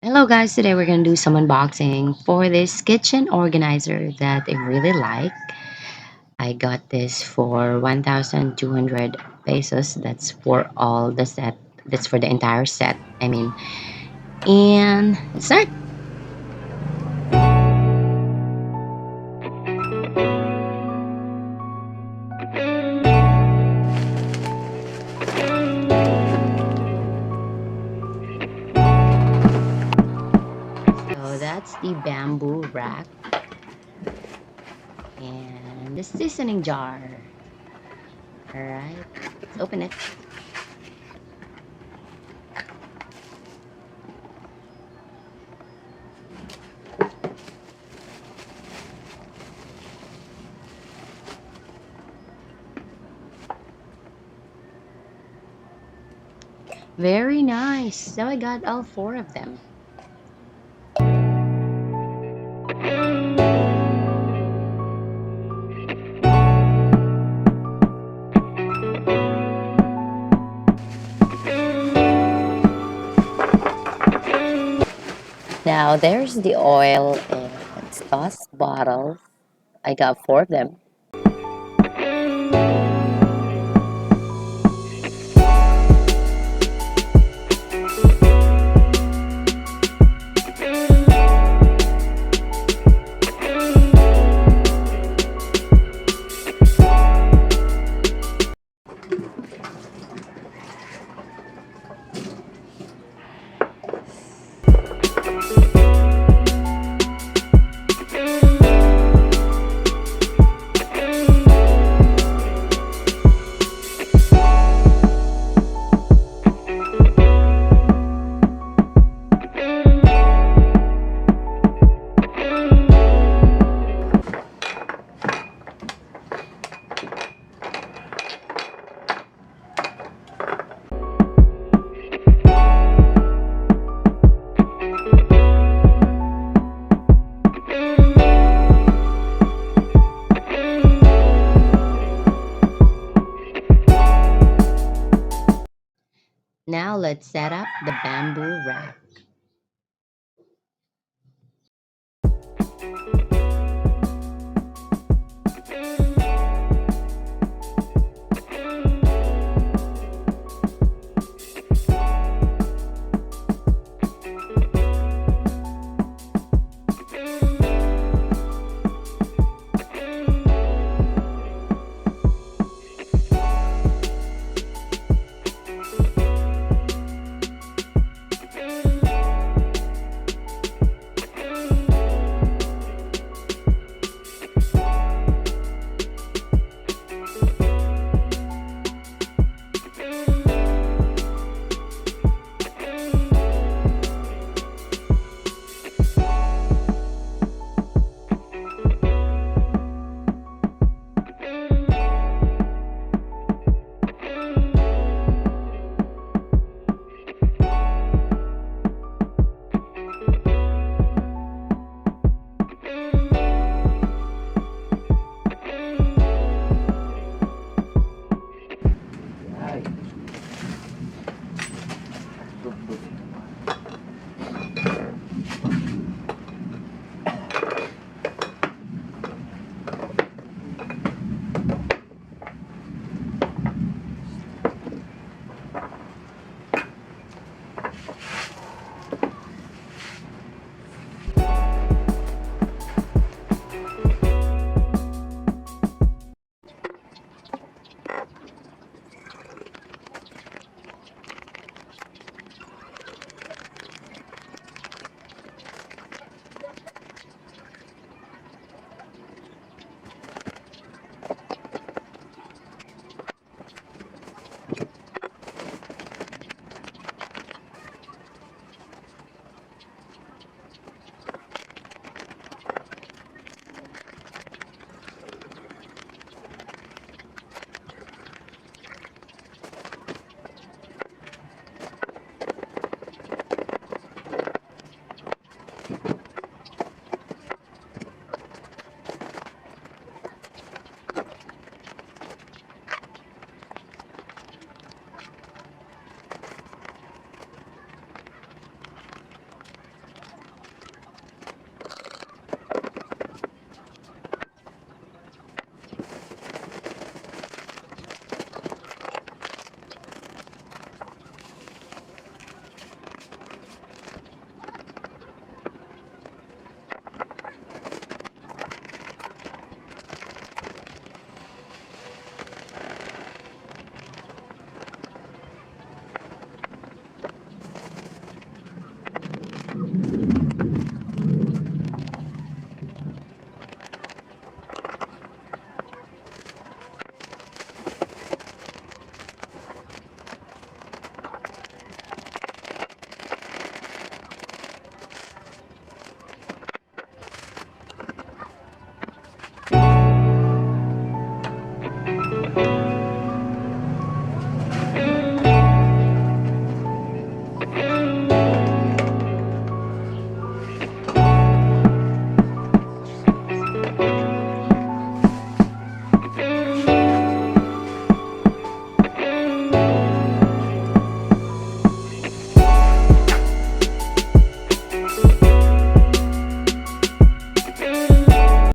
Hello guys, today we're gonna do some unboxing for this kitchen organizer that I really like. I got this for 1,200 pesos. That's for all the set. That's for the entire set. And let's start. So that's the bamboo rack and the seasoning jar. All right, let's open it. Very nice. So I got all four of them. Now there's the oil and sauce bottle. I got four of them. Now let's set up the bamboo rack.